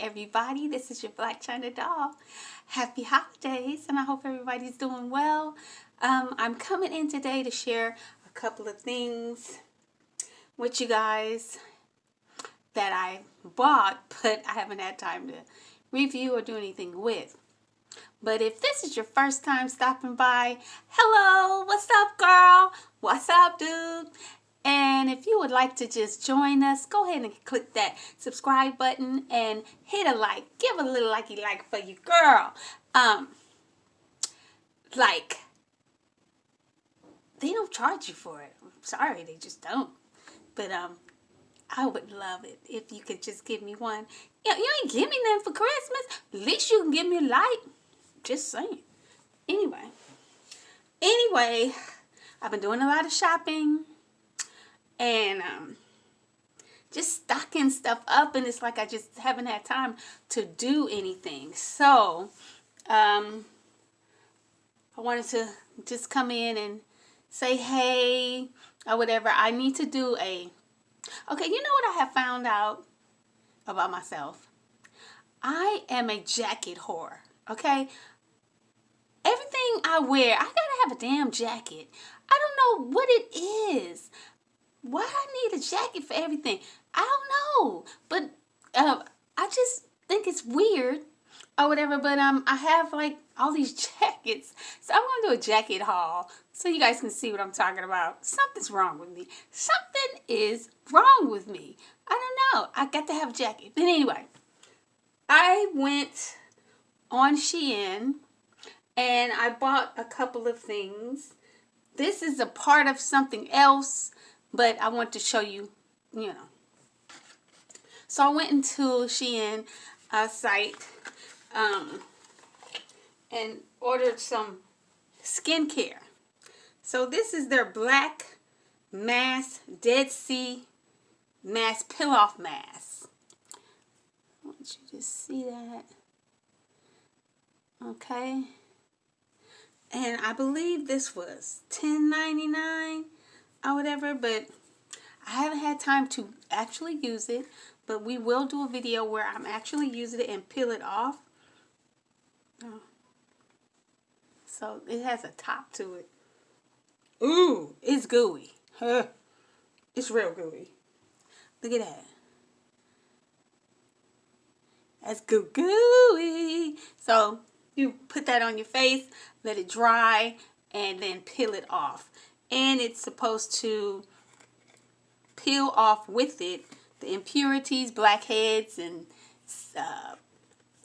everybody, this is your Black China doll. Happy holidays, and I hope everybody's doing well. I'm coming in today to share a couple of things with you guys that I bought, but I haven't had time to review or do anything with. But if this is your first time stopping by, hello, what's up, girl? What's up, dude? And if you would like to just join us, go ahead and click that subscribe button and hit a like. Give a little likey like for you, girl. Like, they don't charge you for it. I'm sorry, they just don't. But I would love it if you could just give me one. You ain't give me nothing for Christmas. At least you can give me a like. Just saying. Anyway, I've been doing a lot of shopping and just stocking stuff up, and it's like I just haven't had time to do anything. So I wanted to just come in and say hey or whatever. I need to do okay, you know what I have found out about myself? I am a jacket whore, okay? Everything I wear, I gotta have a damn jacket. I don't know what it is. Why I need a jacket for everything? I don't know. But I just think it's weird or whatever. But I have like all these jackets. So I'm gonna do a jacket haul so you guys can see what I'm talking about. Something's wrong with me. Something is wrong with me. I don't know. I got to have a jacket. But anyway, I went on Shein and I bought a couple of things. This is a part of something else, but I want to show you, you know. So I went into Shein site and ordered some skincare. So this is their Black Mask Dead Sea Mask Peel-Off Mask. I want you to see that. Okay. And I believe this was $10.99 or whatever, but I haven't had time to actually use it. But we will do a video where I'm actually using it and peel it off. So it has a top to it. Ooh, it's gooey. It's real gooey. Look at that. That's gooey. So you put that on your face, let it dry, and then peel it off. And it's supposed to peel off with it the impurities, blackheads, and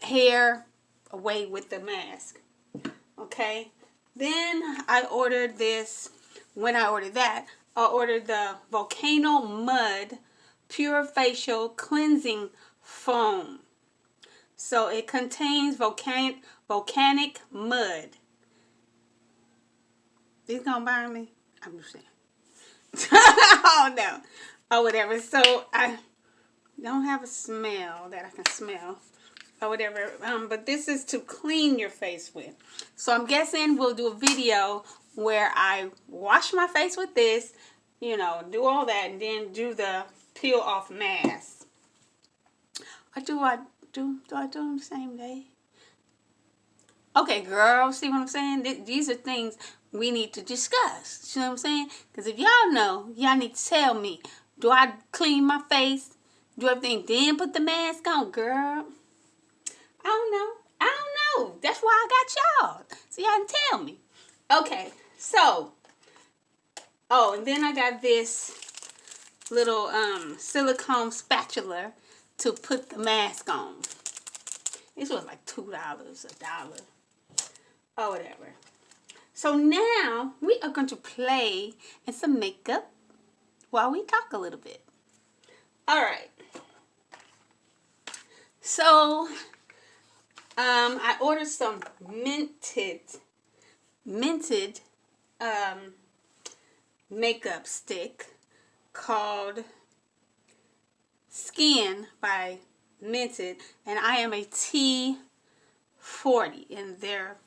hair away with the mask. Okay. Then I ordered this. When I ordered that, I ordered the Volcano Mud Pure Facial Cleansing Foam. So it contains volcanic mud. These gonna burn me? I'm just saying. Oh no. Or whatever. So I don't have a smell that I can smell. Or whatever. But this is to clean your face with. So I'm guessing we'll do a video where I wash my face with this, you know, do all that, and then do the peel off mask. Or do I do them the same day? Okay, girl, see what I'm saying? These are things we need to discuss. You know what I'm saying? Because if y'all know, y'all need to tell me. Do I clean my face? Do everything, then put the mask on, girl? I don't know. That's why I got y'all. So y'all can tell me. Okay, so. Oh, and then I got this little silicone spatula to put the mask on. This was like $2, $1, or whatever. So now we are going to play in some makeup while we talk a little bit. All right. So I ordered some mented makeup stick called Skin by Mented, and I am a T40 in their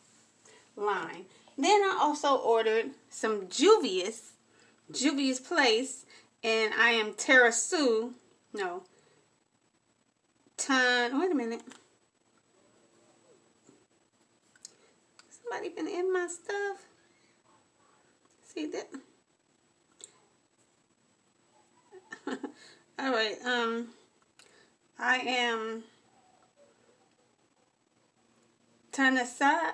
line. Then I also ordered some Juvia's Place, and I am Wait a minute. Somebody been in my stuff. See that? All right. I am Tanisa,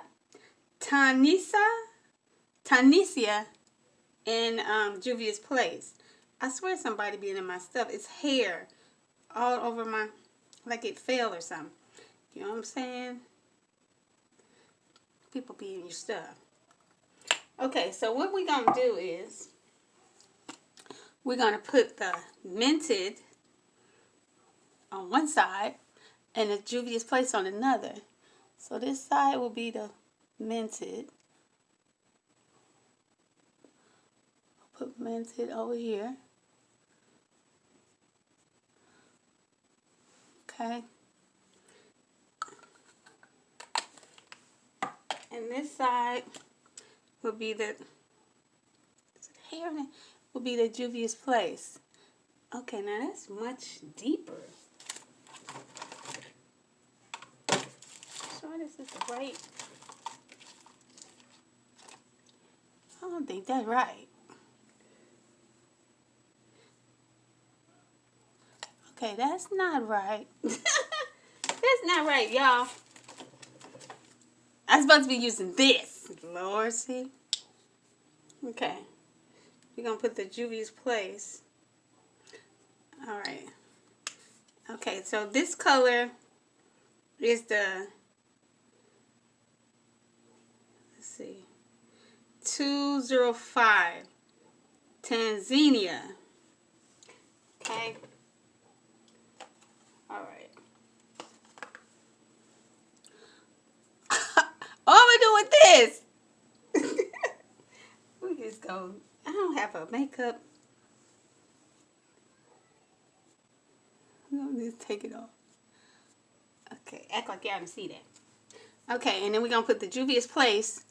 Tanisha in Juvia's place. I swear somebody being in my stuff. It's hair all over my, like it fell or something. You know what I'm saying? People be in your stuff. Okay, so what we're going to do is we're going to put the Mented on one side and the Juvia's place on another. So this side will be the Mented. Put Mented over here. Okay. And this side will be the hair in it, will be the Juvia's place. Okay, now that's much deeper. Sure this is right. I don't think that's right. Okay, that's not right. That's not right, y'all. I'm supposed to be using this. Lord, see? Okay. We're going to put the Juvia's place. Alright. Okay, so this color is the, let's see, 205 Tanzania. Okay. Alright. What am I doing with this? We just go. I don't have a makeup. I'm gonna just take it off. Okay, act like y'all didn't see that. Okay, and then we're gonna put the Juvia's place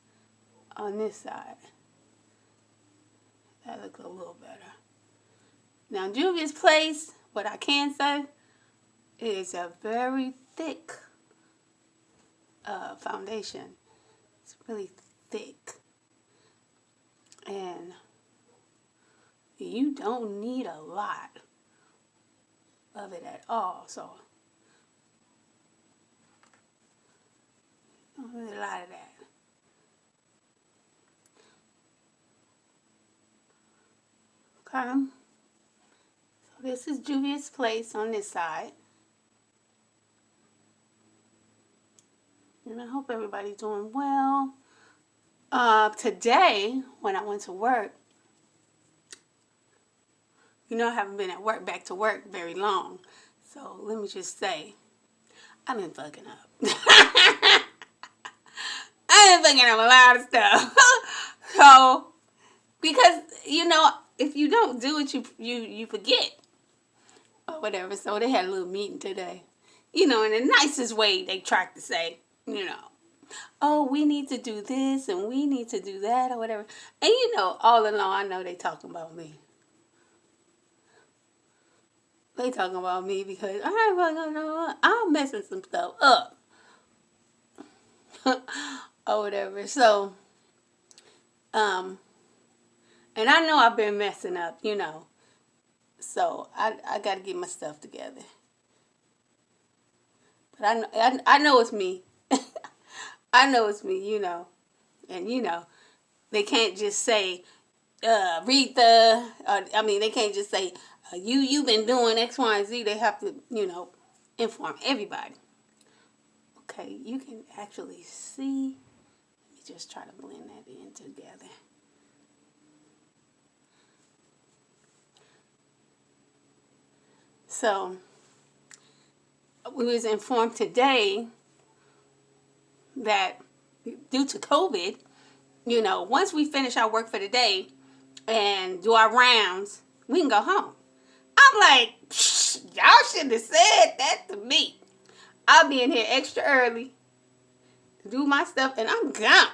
on this side. That looks a little better. Now, Juvia's place, what I can say, is a very thick foundation. It's really thick. And you don't need a lot of it at all. So, don't need a lot of that. Okay. So this is Juvia's place on this side. And I hope everybody's doing well. Today, when I went to work, you know I haven't been at work, back to work very long. So let me just say, I've been fucking up. I've been fucking up a lot of stuff. So, because, you know, if you don't do it, you forget. Or whatever. So they had a little meeting today. You know, in the nicest way they tried to say, you know, oh, we need to do this and we need to do that or whatever. And you know, all along I know they talking about me. They talking about me because I'm messing some stuff up. Or whatever. So, and I know I've been messing up, you know. So I got to get my stuff together. But I know it's me. I know it's me, you know. And, you know, they can't just say, they can't just say, you've been doing X, Y, and Z. They have to, you know, inform everybody. Okay, you can actually see. Let me just try to blend that in together. So, we was informed today that due to COVID, you know, once we finish our work for the day and do our rounds, we can go home. I'm like, y'all shouldn't have said that to me. I'll be in here extra early to do my stuff and I'm gone.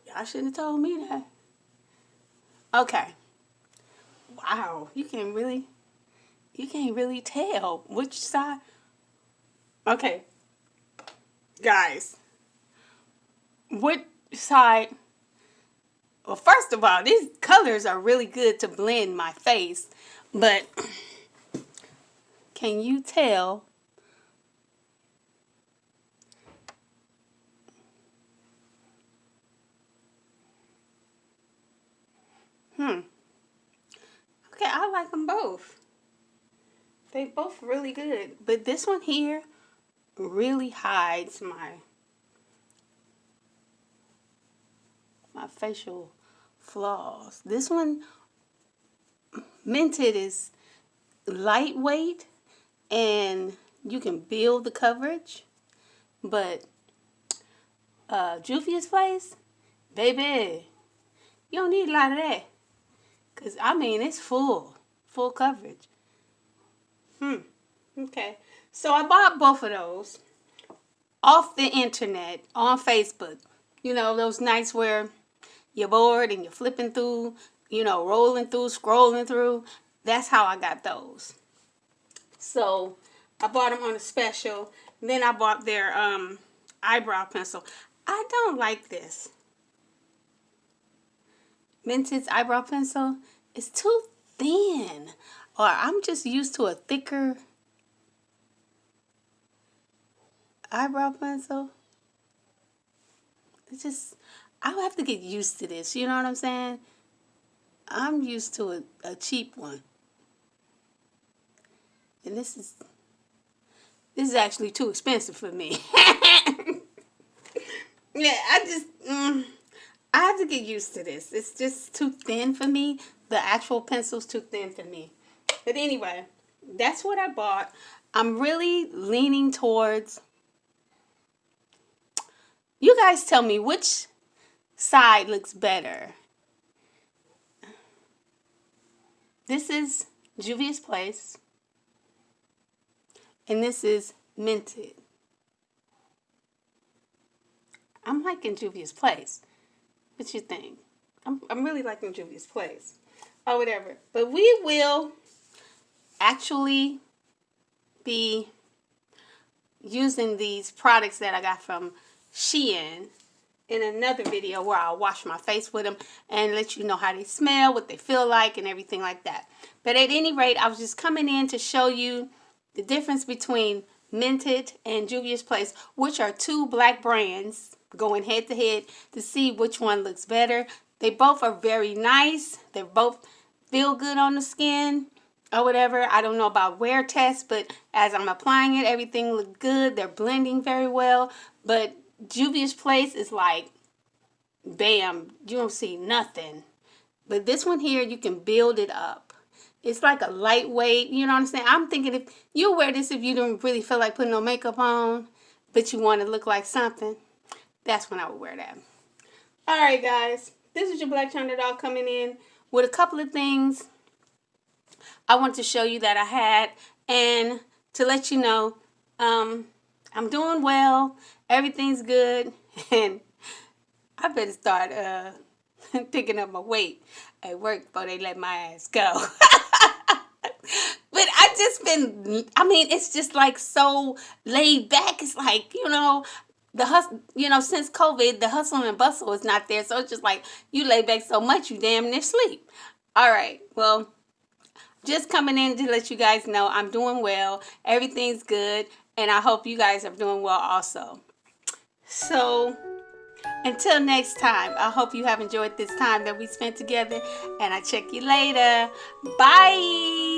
Y'all shouldn't have told me that. Okay. Wow, you can really, you can't really tell which side. Okay, guys, which side? Well, first of all, these colors are really good to blend my face, but can you tell? Okay, I like them both. They both really good, but this one here really hides my facial flaws. This one, Mented, is lightweight and you can build the coverage, but Juvia's Place, baby, you don't need a lot of that, because I mean it's full coverage. Okay, so I bought both of those off the internet on Facebook. You know, those nights where you're bored and you're flipping through, you know, rolling through, scrolling through. That's how I got those. So I bought them on a special. Then I bought their eyebrow pencil. I don't like this. Mented's eyebrow pencil is too thin. Or I'm just used to a thicker eyebrow pencil. It's just, I'll have to get used to this. You know what I'm saying? I'm used to a cheap one. And this is actually too expensive for me. Yeah, I have to get used to this. It's just too thin for me. The actual pencil's too thin for me. But anyway, that's what I bought. I'm really leaning towards, you guys tell me which side looks better. This is Juvia's Place. And this is Mented. I'm liking Juvia's Place. What you think? I'm really liking Juvia's Place. Or whatever. But we will actually be using these products that I got from Shein in another video where I'll wash my face with them and let you know how they smell, what they feel like, and everything like that. But at any rate, I was just coming in to show you the difference between Mented and Juvia's Place, which are two black brands going head to head to see which one looks better. They both are very nice. They both feel good on the skin or whatever. I don't know about wear test, but as I'm applying it, everything looks good. They're blending very well. But Juvia's Place is like, bam, you don't see nothing. But this one here, you can build it up. It's like a lightweight, you know what I'm saying? I'm thinking if you wear this if you don't really feel like putting no makeup on, but you want to look like something, that's when I would wear that. Alright guys, this is your Black China Doll coming in with a couple of things I want to show you that I had, and to let you know, I'm doing well, everything's good, and I better start picking up my weight at work before they let my ass go. But I just been, I mean, it's just like so laid back. It's like, you know, the hustle, you know, since COVID, the hustle and bustle is not there. So it's just like you lay back so much, you damn near sleep. All right. Well, just coming in to let you guys know I'm doing well. Everything's good. And I hope you guys are doing well also. So until next time, I hope you have enjoyed this time that we spent together. And I'll check you later. Bye.